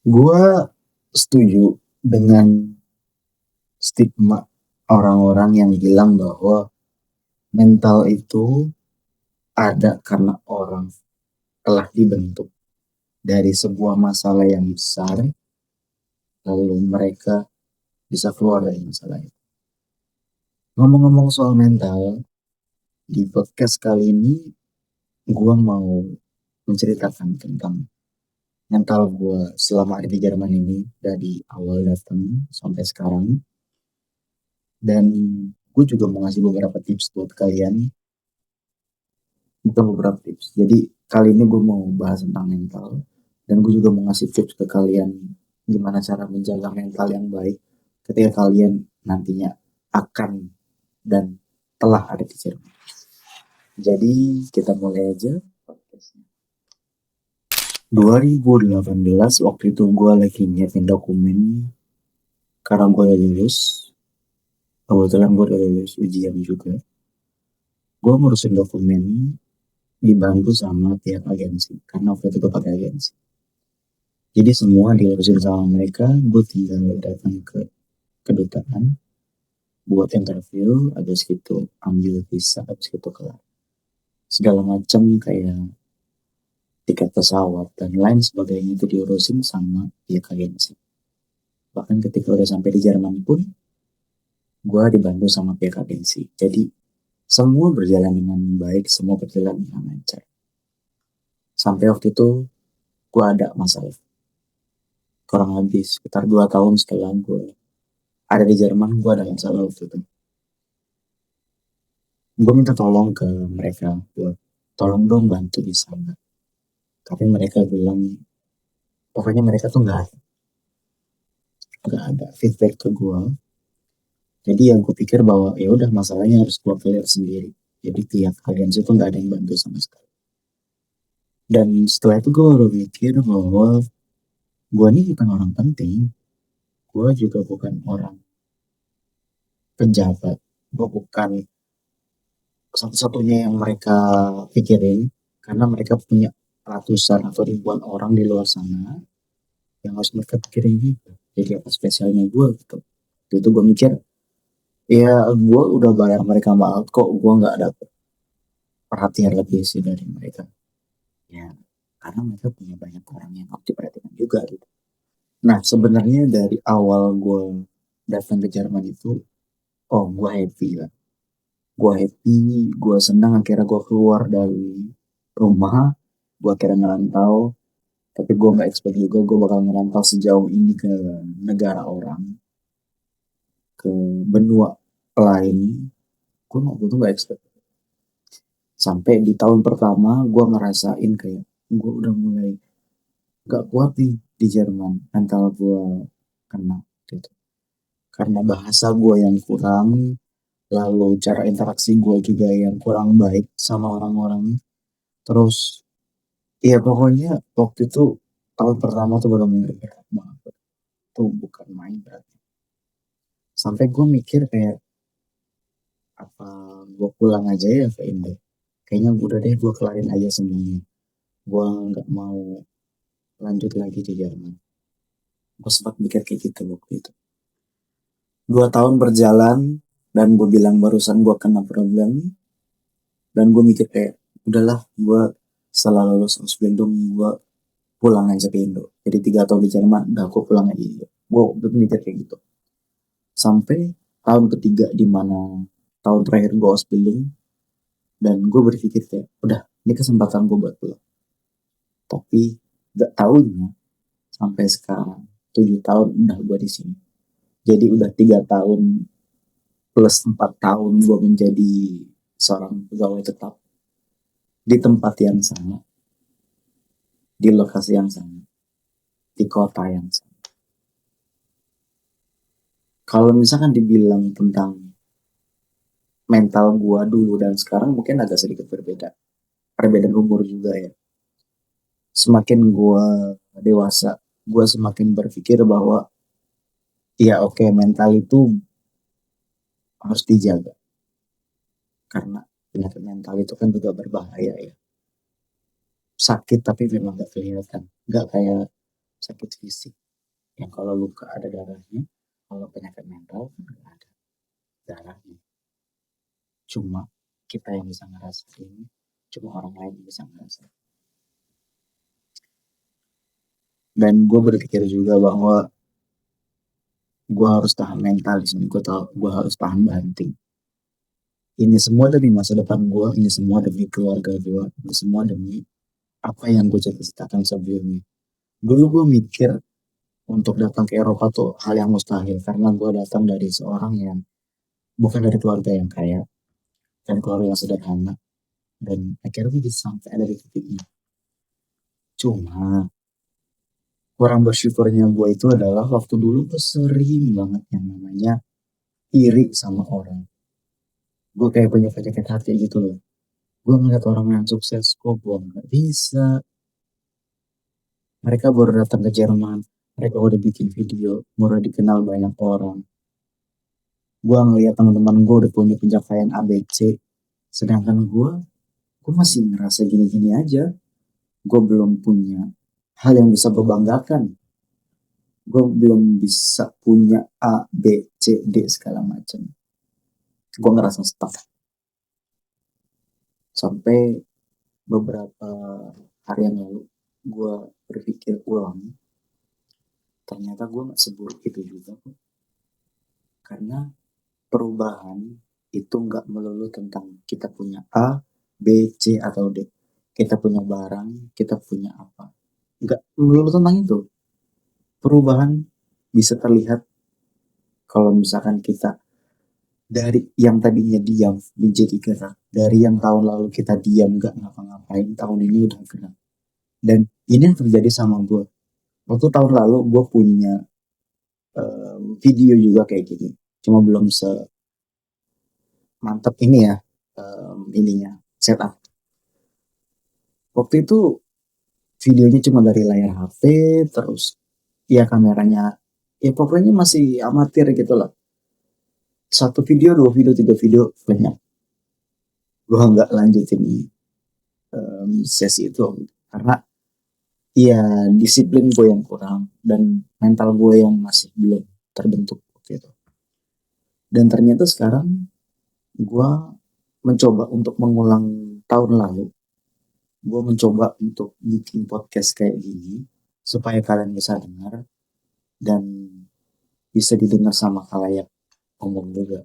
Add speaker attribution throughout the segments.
Speaker 1: Gua setuju dengan stigma orang-orang yang bilang bahwa mental itu ada karena orang telah dibentuk dari sebuah masalah yang besar, lalu mereka bisa keluar dari masalah itu. Ngomong-ngomong soal mental, di podcast kali ini gua mau menceritakan tentang mental gua selama ada di Jerman ini dari awal datang sampai sekarang, dan gue juga mau ngasih beberapa tips buat kalian. Bukan beberapa tips. Jadi kali ini gue mau bahas tentang mental, dan gue juga mau ngasih tips ke kalian gimana cara menjaga mental yang baik ketika kalian nantinya akan dan telah ada di Jerman. Jadi kita mulai aja podcastnya. 2018 waktu itu gue lagi nyiapin dokumen karena gue udah lulus. Kebetulan gue udah lulus ujian juga. Gue ngurusin dokumen dibantu sama pihak agensi karena waktu itu gue pakai agensi. Jadi semua diurusin sama mereka, gue tinggal datang ke kedutaan buat interview, habis gitu ambil visa, habis gitu kelar. Segala macam kayak tiket pesawat dan lain sebagainya itu diurusin sama pihak agensi. Bahkan ketika udah sampai di Jerman pun, gue dibantu sama pihak agensi. Jadi semua berjalan dengan baik, semua berjalan dengan lancar. Sampai waktu itu gue ada masalah. Kurang lebih sekitar 2 tahun setelah gue ada di Jerman, gue ada masalah waktu itu. Gue minta tolong ke mereka buat tolong dong bantu di sana, tapi mereka bilang pokoknya mereka tuh nggak ada feedback ke gue. Jadi yang gue pikir bahwa ya udah masalahnya harus gue clear sendiri. Jadi tiap agensi itu nggak ada yang bantu sama sekali. Dan setelah itu gue baru mikir bahwa gue ini bukan orang penting, gue juga bukan orang pejabat, gue bukan satu-satunya yang mereka pikirin, karena mereka punya ratusan atau ribuan orang di luar sana yang harus mereka pikirin juga. Jadi apa spesialnya gue gitu. Itu gue mikir, ya gue udah bayar mereka mahal kok, gue nggak dapet perhatian lebih sih dari mereka. Ya karena mereka punya banyak orang yang harus diperhatikan juga gitu. Nah sebenarnya dari awal gue datang ke Jerman itu, oh gue happy lah. Gue happy, gue senang akhirnya gue keluar dari rumah, gue akhirnya ngerantau. Tapi gue nggak expect juga gue bakal ngerantau sejauh ini ke negara orang, ke benua lain. Gue waktu itu nggak expect. Sampai di tahun pertama gue ngerasain kayak gue udah mulai gak kuat nih di Jerman, mental gue kena gitu. Karena bahasa gue yang kurang, lalu cara interaksi gue juga yang kurang baik sama orang-orang. Terus ya pokoknya waktu itu tahun pertama tuh benar-benar berat banget. Itu bukan main berat. Sampai gue mikir kayak apa gue pulang aja ya ke Indo. Kayaknya udah deh gue kelarin aja semuanya. Gue nggak mau lanjut lagi di Jerman. Gue sempat mikir kayak gitu waktu itu. 2 tahun berjalan dan gue bilang barusan gue kena problem, dan gue mikir kayak udahlah, gue setelah lulus Ausbildung gue pulang aja ke Indo. Jadi 3 tahun di Jerman udah gue pulang aja Indo. Gue udah mikir kayak gitu. Sampai tahun ketiga di mana tahun terakhir gue Ausbildung, dan gue berpikir kayak udah ini kesempatan gue buat pulang. Tapi gak tahunya sampai sekarang 7 tahun udah gue di sini. Jadi udah 3 tahun plus 4 tahun gue menjadi seorang pegawai tetap di tempat yang sama, di lokasi yang sama, di kota yang sama. Kalau misalkan dibilang tentang mental gue dulu dan sekarang mungkin agak sedikit berbeda. Perbedaan umur juga ya. Semakin gue dewasa, gue semakin berpikir bahwa ya oke, mental itu harus dijaga. Karena penyakit mental itu kan juga berbahaya ya. Sakit tapi memang gak kelihatan. Gak kayak sakit fisik yang kalau luka ada darahnya, kalau penyakit mental kan nggak ada darahnya. Cuma kita yang bisa ngerasain, cuma orang lain yang bisa ngerasain. Dan gue berpikir juga bahwa gue harus tahan mental di sini. Gue harus tahan banting. Ini semua demi masa depan gue, ini semua demi keluarga gue, ini semua demi apa yang gue cita-citakan sebelumnya. Dulu gue mikir untuk datang ke Eropa tuh hal yang mustahil karena gue datang dari seorang yang bukan dari keluarga yang kaya dan keluarga yang sederhana, dan akhirnya gue bisa sampai ada di titik ini. Cuma kurang bersyukurnya gue itu adalah waktu dulu gue sering banget yang namanya iri sama orang. Gue kayak punya penyakit hati gitu loh. Gue ngeliat orang yang sukses, kok gue nggak bisa. Mereka baru datang ke Jerman, mereka udah bikin video, baru dikenal banyak orang. Gue ngeliat teman-teman gue udah punya pencapaian ABC, sedangkan gue masih ngerasa gini-gini aja. Gue belum punya hal yang bisa gue banggakan. Gue belum bisa punya A, B, C, D segala macam. Gue ngerasa stuck. Sampai beberapa hari yang lalu gue berpikir ulang, ternyata gue gak seburuk itu juga kok. Karena perubahan itu gak melulu tentang kita punya A, B, C, atau D. Kita punya barang, kita punya apa. Gak melulu tentang itu. Perubahan bisa terlihat kalau misalkan kita dari yang tadinya diam menjadi gerak. Dari yang tahun lalu kita diam gak ngapa-ngapain, tahun ini udah gerak. Dan ini yang terjadi sama gue. Waktu tahun lalu gue punya video juga kayak gini. Cuma belum semantap ini ya, ininya, setup. Waktu itu videonya cuma dari layar HP, terus ya kameranya, ya pokoknya masih amatir gitu lah. Satu video, dua video, tiga video, banyak. Gue nggak lanjutin sesi itu karena ya disiplin gue yang kurang dan mental gue yang masih belum terbentuk gitu. Dan ternyata sekarang gue mencoba untuk mengulang tahun lalu. Gue mencoba untuk bikin podcast kayak gini supaya kalian bisa dengar dan bisa didengar sama khalayak umum juga.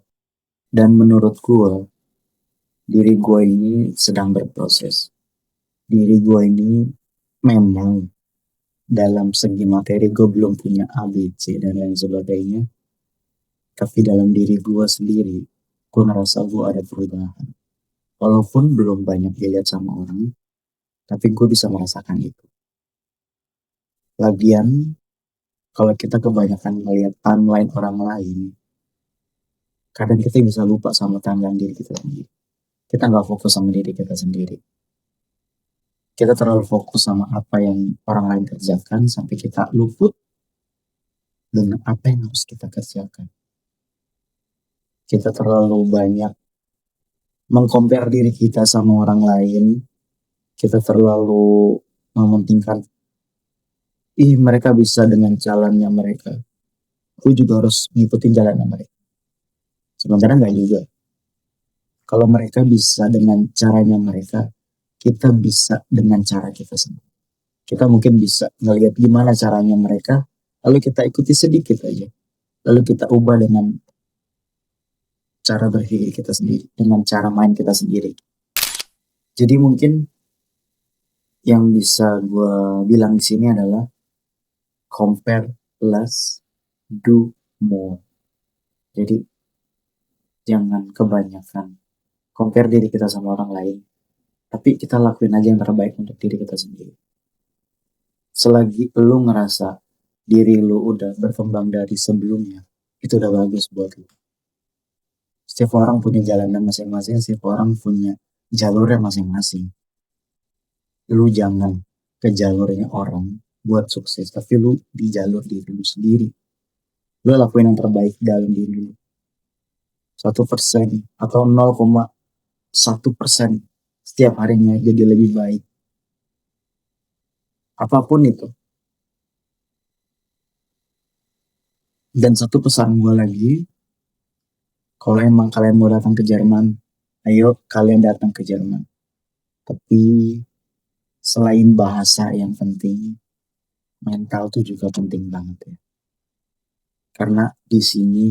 Speaker 1: Dan menurut gue, diri gue ini sedang berproses. Diri gue ini memang dalam segi materi gue belum punya ABC dan lain sebagainya. Tapi dalam diri gue sendiri, gue ngerasa gue ada perubahan. Walaupun belum banyak dilihat sama orang, tapi gue bisa merasakan itu. Lagian, kalau kita kebanyakan melihat timeline orang lain, kadang kita bisa lupa sama timeline diri kita sendiri. Kita nggak fokus sama diri kita sendiri. Kita terlalu fokus sama apa yang orang lain kerjakan sampai kita luput dengan apa yang harus kita kerjakan. Kita terlalu banyak mengcompare diri kita sama orang lain. Kita terlalu mementingkan, mereka bisa dengan jalannya mereka, aku juga harus ngikutin jalannya mereka. Sementara nggak juga. Kalau mereka bisa dengan caranya mereka, kita bisa dengan cara kita sendiri. Kita mungkin bisa ngelihat gimana caranya mereka, lalu kita ikuti sedikit aja. Lalu kita ubah dengan cara berpikir kita sendiri, dengan cara main kita sendiri. Jadi mungkin yang bisa gue bilang di sini adalah compare less, do more. Jadi jangan kebanyakan compare diri kita sama orang lain, tapi kita lakuin aja yang terbaik untuk diri kita sendiri. Selagi lu ngerasa diri lu udah berkembang dari sebelumnya, itu udah bagus buat lu. Setiap orang punya jalanan masing-masing, setiap orang punya jalurnya masing-masing. Lu jangan ke jalurnya orang buat sukses, tapi lu di jalur diri lu sendiri. Lu lakuin yang terbaik dalam diri lu. 1% atau 0,1% setiap harinya jadi lebih baik. Apapun itu. Dan satu pesan gue lagi, kalau emang kalian mau datang ke Jerman, ayo kalian datang ke Jerman. Tapi selain bahasa yang penting, mental tuh juga penting banget ya. Karena di sini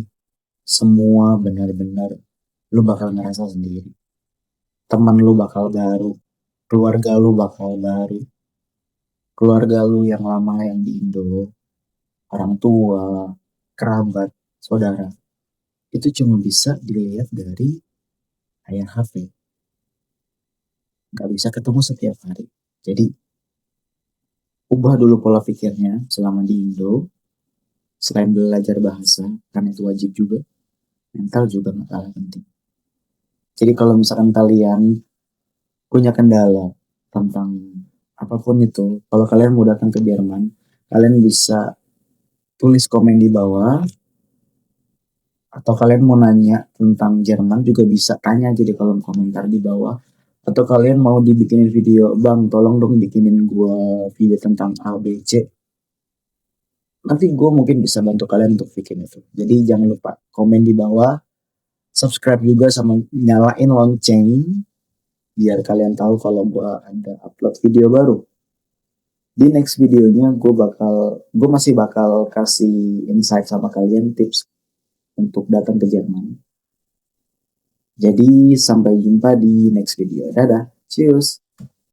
Speaker 1: semua benar-benar lu bakal ngerasa sendiri. Teman lu bakal baru, keluarga lu bakal baru, keluarga lu yang lama yang di Indo, orang tua, kerabat, saudara, itu cuma bisa dilihat dari layar HP. Nggak bisa ketemu setiap hari. Jadi ubah dulu pola pikirnya selama di Indo. Selain belajar bahasa, karena itu wajib juga, mental juga nggak kalah penting. Jadi kalau misalkan kalian punya kendala tentang apapun itu, kalau kalian mau datang ke Jerman, kalian bisa tulis komen di bawah, atau kalian mau nanya tentang Jerman juga bisa tanya aja di kolom komentar di bawah. Atau kalian mau dibikinin video, bang tolong dong bikinin gua video tentang A, B, C. Nanti gue mungkin bisa bantu kalian untuk bikin itu. Jadi jangan lupa komen di bawah, subscribe juga sama nyalain lonceng biar kalian tahu kalau gue ada upload video baru. Di next videonya gue masih bakal kasih insight sama kalian, tips untuk datang ke Jerman. Jadi sampai jumpa di next video. Dadah, cheers.